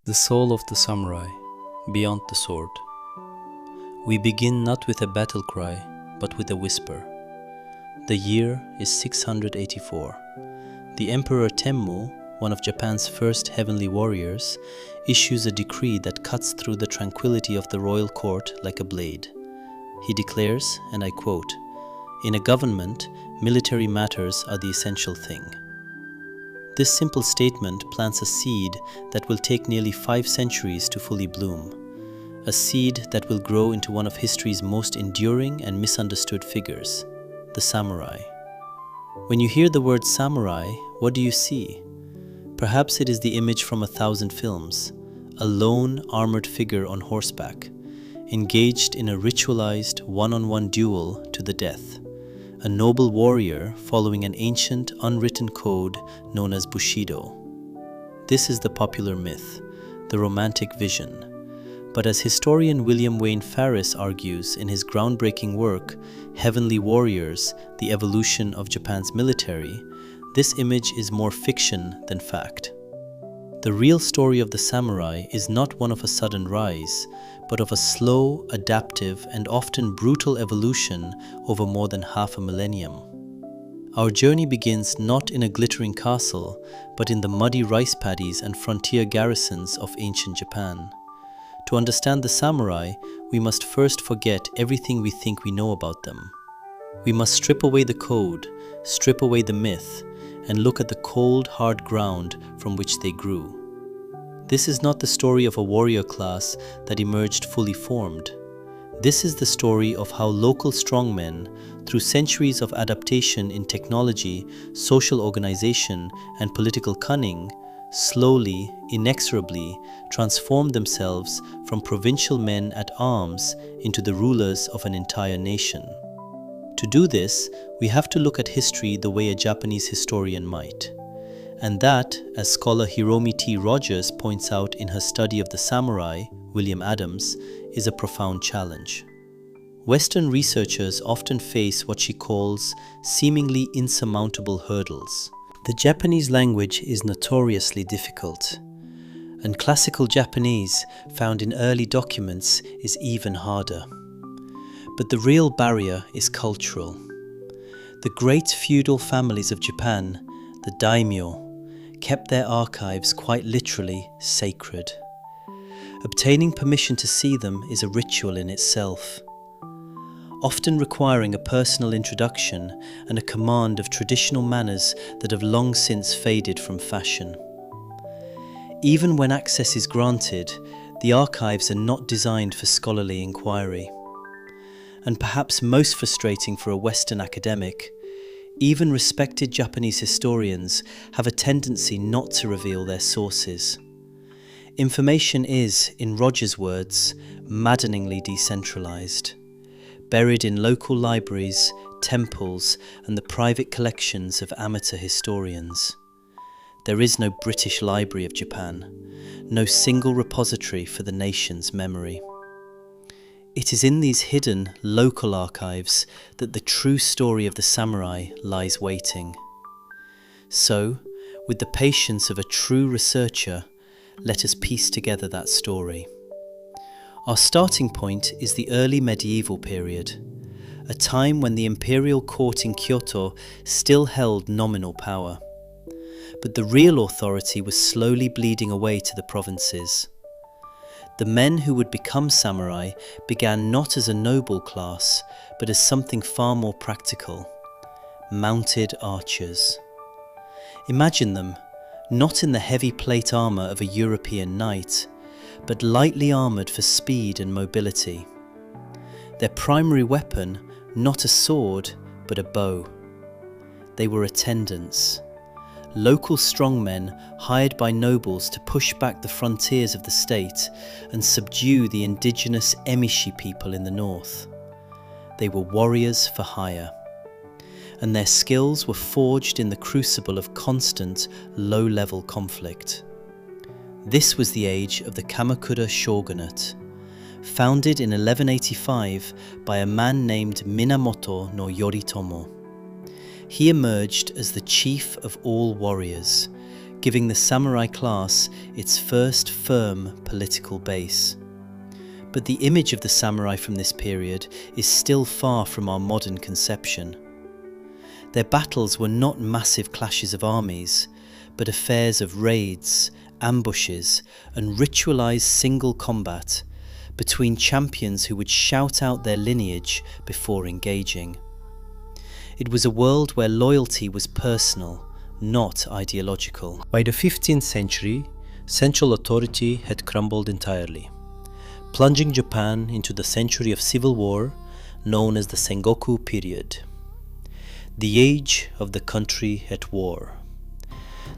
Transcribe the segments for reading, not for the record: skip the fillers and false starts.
The soul of the samurai, beyond the sword. We begin not with a battle cry, but with a whisper. The year is 684. The Emperor Temmu, one of Japan's first heavenly warriors, issues a decree that cuts through the tranquility of the royal court like a blade. He declares, and I quote, "In a government, military matters are the essential thing." This simple statement plants a seed that will take nearly 5 centuries to fully bloom, a seed that will grow into one of history's most enduring and misunderstood figures, the samurai. When you hear the word samurai, what do you see? Perhaps it is the image from 1,000 films, a lone, armored figure on horseback, engaged in a ritualized one-on-one duel to the death. A noble warrior following an ancient, unwritten code known as Bushido. This is the popular myth, the romantic vision. But as historian William Wayne Ferris argues in his groundbreaking work, Heavenly Warriors, The Evolution of Japan's Military, this image is more fiction than fact. The real story of the samurai is not one of a sudden rise, but of a slow, adaptive, and often brutal evolution over more than half a millennium. Our journey begins not in a glittering castle, but in the muddy rice paddies and frontier garrisons of ancient Japan. To understand the samurai, we must first forget everything we think we know about them. We must strip away the code, strip away the myth, and look at the cold, hard ground from which they grew. This is not the story of a warrior class that emerged fully formed. This is the story of how local strongmen, through centuries of adaptation in technology, social organization, and political cunning, slowly, inexorably transformed themselves from provincial men at arms into the rulers of an entire nation. To do this, we have to look at history the way a Japanese historian might. And that, as scholar Hiromi T. Rogers points out in her study of the samurai, William Adams, is a profound challenge. Western researchers often face what she calls seemingly insurmountable hurdles. The Japanese language is notoriously difficult, and classical Japanese found in early documents is even harder. But the real barrier is cultural. The great feudal families of Japan, the daimyo, kept their archives quite literally sacred. Obtaining permission to see them is a ritual in itself, often requiring a personal introduction and a command of traditional manners that have long since faded from fashion. Even when access is granted, the archives are not designed for scholarly inquiry. And perhaps most frustrating for a Western academic, even respected Japanese historians have a tendency not to reveal their sources. Information is, in Rogers' words, maddeningly decentralized, buried in local libraries, temples, and the private collections of amateur historians. There is no British Library of Japan, no single repository for the nation's memory. It is in these hidden, local archives that the true story of the samurai lies waiting. So, with the patience of a true researcher, let us piece together that story. Our starting point is the early medieval period, a time when the imperial court in Kyoto still held nominal power. But the real authority was slowly bleeding away to the provinces. The men who would become samurai began not as a noble class, but as something far more practical: mounted archers. Imagine them, not in the heavy plate armour of a European knight, but lightly armoured for speed and mobility. Their primary weapon, not a sword, but a bow. They were attendants, local strongmen hired by nobles to push back the frontiers of the state and subdue the indigenous Emishi people in the north. They were warriors for hire, and their skills were forged in the crucible of constant, low-level conflict. This was the age of the Kamakura shogunate, founded in 1185 by a man named Minamoto no Yoritomo. He emerged as the chief of all warriors, giving the samurai class its first firm political base. But the image of the samurai from this period is still far from our modern conception. Their battles were not massive clashes of armies, but affairs of raids, ambushes, and ritualized single combat between champions who would shout out their lineage before engaging. It was a world where loyalty was personal, not ideological. By the 15th century, central authority had crumbled entirely, plunging Japan into the century of civil war known as the Sengoku Period, the age of the country at war.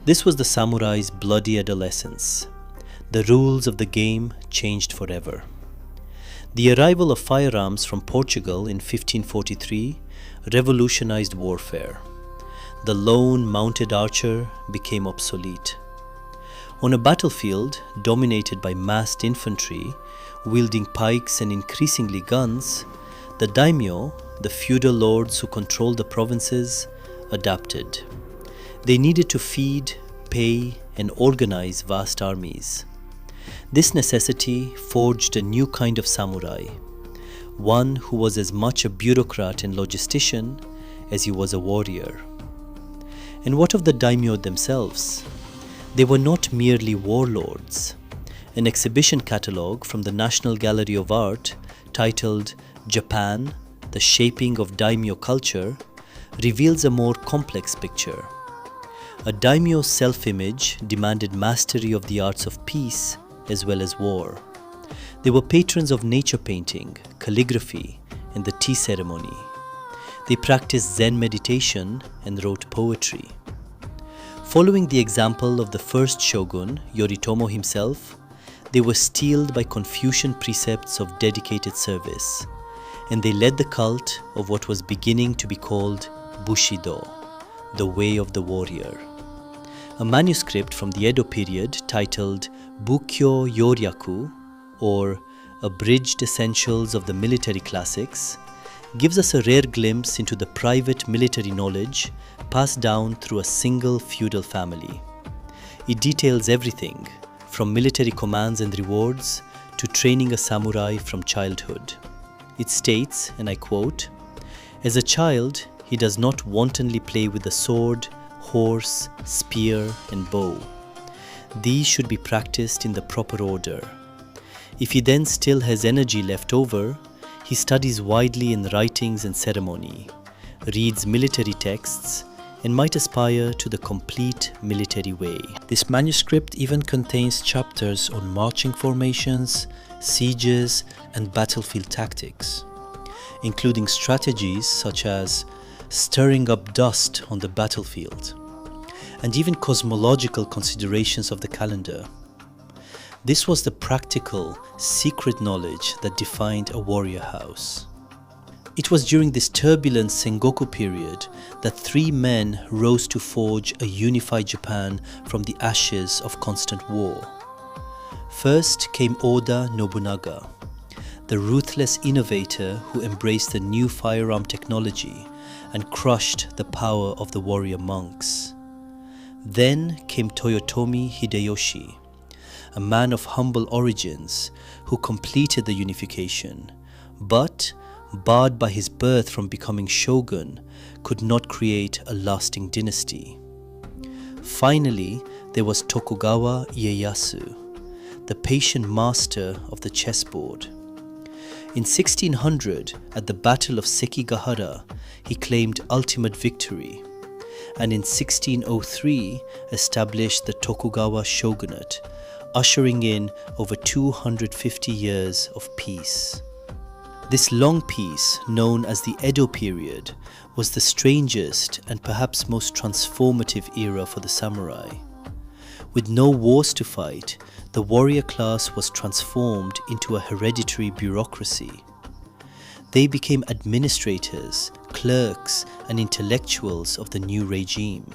This was the samurai's bloody adolescence. The rules of the game changed forever. The arrival of firearms from Portugal in 1543 revolutionized warfare. The lone mounted archer became obsolete. On a battlefield dominated by massed infantry, wielding pikes and increasingly guns, the daimyo, the feudal lords who controlled the provinces, adapted. They needed to feed, pay, and organize vast armies. This necessity forged a new kind of samurai, one who was as much a bureaucrat and logistician as he was a warrior. And what of the daimyo themselves? They were not merely warlords. An exhibition catalogue from the National Gallery of Art, titled Japan, the Shaping of Daimyo Culture, reveals a more complex picture. A daimyo's self-image demanded mastery of the arts of peace as well as war. They were patrons of nature painting, calligraphy, and the tea ceremony. They practiced Zen meditation and wrote poetry. Following the example of the first shogun, Yoritomo himself, they were steeled by Confucian precepts of dedicated service, and they led the cult of what was beginning to be called Bushido, the way of the warrior. A manuscript from the Edo period titled Bukkyo Yoryaku, or Abridged Essentials of the Military Classics, gives us a rare glimpse into the private military knowledge passed down through a single feudal family. It details everything from military commands and rewards to training a samurai from childhood. It states, and I quote, "As a child, he does not wantonly play with the sword, horse, spear, and bow. These should be practiced in the proper order. If he then still has energy left over, he studies widely in writings and ceremony, reads military texts, and might aspire to the complete military way." This manuscript even contains chapters on marching formations, sieges, and battlefield tactics, including strategies such as stirring up dust on the battlefield, and even cosmological considerations of the calendar. This was the practical, secret knowledge that defined a warrior house. It was during this turbulent Sengoku period that three men rose to forge a unified Japan from the ashes of constant war. First came Oda Nobunaga, the ruthless innovator who embraced the new firearm technology and crushed the power of the warrior monks. Then came Toyotomi Hideyoshi, a man of humble origins who completed the unification, but, barred by his birth from becoming shogun, could not create a lasting dynasty. Finally, there was Tokugawa Ieyasu, the patient master of the chessboard. In 1600, at the Battle of Sekigahara, he claimed ultimate victory, and in 1603 established the Tokugawa shogunate, ushering in over 250 years of peace. This long peace, known as the Edo period, was the strangest and perhaps most transformative era for the samurai. With no wars to fight, the warrior class was transformed into a hereditary bureaucracy. They became administrators, clerks, and intellectuals of the new regime.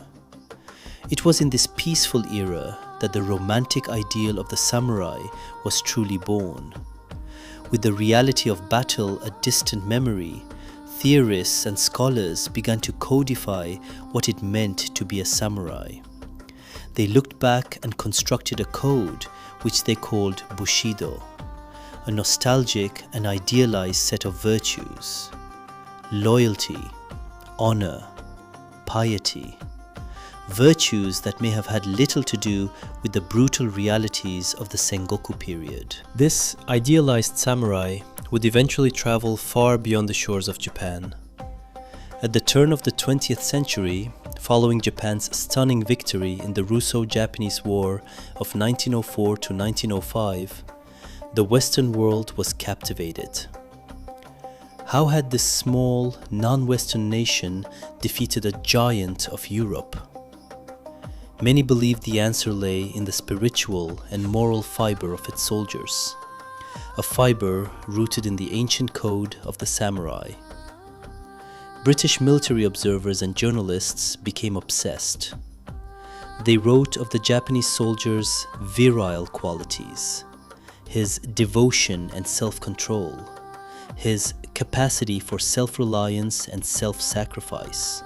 It was in this peaceful era that the romantic ideal of the samurai was truly born. With the reality of battle a distant memory, theorists and scholars began to codify what it meant to be a samurai. they looked back and constructed a code which they called Bushido, a nostalgic and idealized set of virtues: loyalty, honor, piety, virtues that may have had little to do with the brutal realities of the Sengoku period. This idealized samurai would eventually travel far beyond the shores of Japan. At the turn of the 20th century, following Japan's stunning victory in the Russo-Japanese War of 1904 to 1905, the Western world was captivated. How had this small, non-Western nation defeated a giant of Europe? Many believed the answer lay in the spiritual and moral fiber of its soldiers, a fiber rooted in the ancient code of the samurai. British military observers and journalists became obsessed. They wrote of the Japanese soldier's virile qualities, his devotion and self-control, his capacity for self-reliance and self-sacrifice.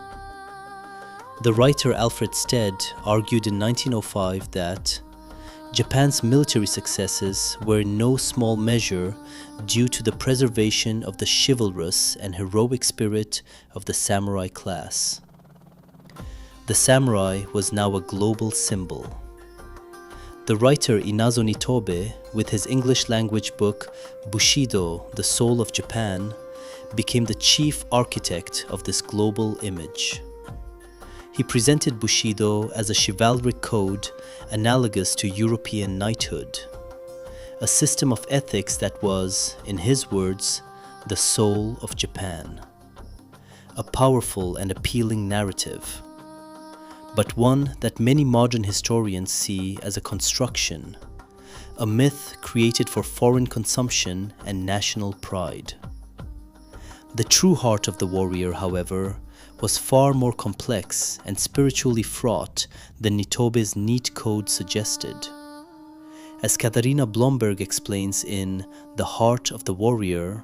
The writer Alfred Stead argued in 1905 that Japan's military successes were in no small measure due to the preservation of the chivalrous and heroic spirit of the samurai class. The samurai was now a global symbol. The writer Inazo Nitobe, with his English language book Bushido, The Soul of Japan, became the chief architect of this global image. He presented Bushido as a chivalric code analogous to European knighthood, a system of ethics that was, in his words, the soul of Japan. A powerful and appealing narrative, but one that many modern historians see as a construction, a myth created for foreign consumption and national pride. The true heart of the warrior, however, was far more complex and spiritually fraught than Nitobe's neat code suggested. As Katharina Blomberg explains in The Heart of the Warrior,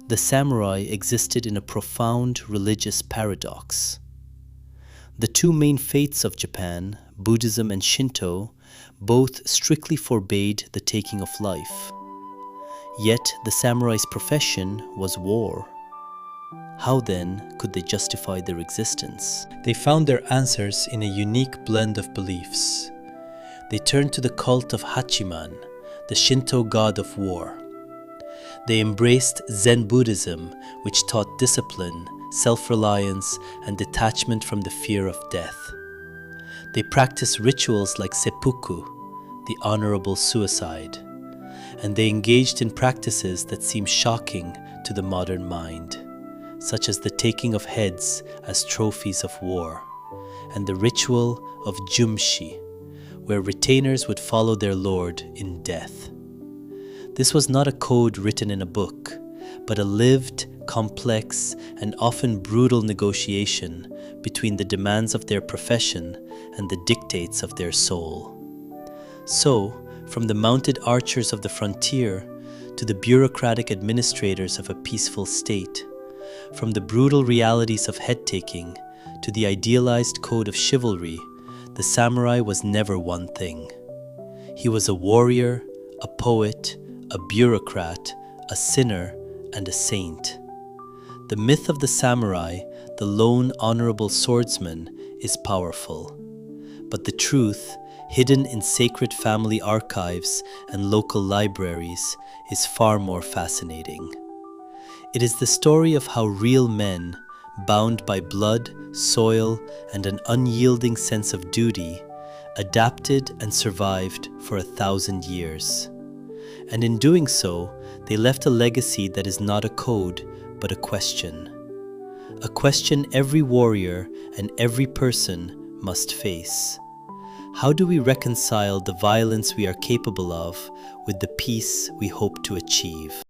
the samurai existed in a profound religious paradox. The two main faiths of Japan, Buddhism and Shinto, both strictly forbade the taking of life. Yet the samurai's profession was war. How then could they justify their existence? They found their answers in a unique blend of beliefs. They turned to the cult of Hachiman, the Shinto god of war. They embraced Zen Buddhism, which taught discipline, self-reliance, and detachment from the fear of death. They practiced rituals like seppuku, the honorable suicide, and they engaged in practices that seem shocking to the modern mind, such as the taking of heads as trophies of war, and the ritual of jumshi, where retainers would follow their lord in death. This was not a code written in a book, but a lived, complex, and often brutal negotiation between the demands of their profession and the dictates of their soul. So, from the mounted archers of the frontier to the bureaucratic administrators of a peaceful state, from the brutal realities of head-taking to the idealized code of chivalry, the samurai was never one thing. He was a warrior, a poet, a bureaucrat, a sinner, and a saint. The myth of the samurai, the lone honorable swordsman, is powerful. But the truth, hidden in sacred family archives and local libraries, is far more fascinating. It is the story of how real men, bound by blood, soil, and an unyielding sense of duty, adapted and survived for 1,000 years. And in doing so, they left a legacy that is not a code, but a question. A question every warrior and every person must face. How do we reconcile the violence we are capable of with the peace we hope to achieve?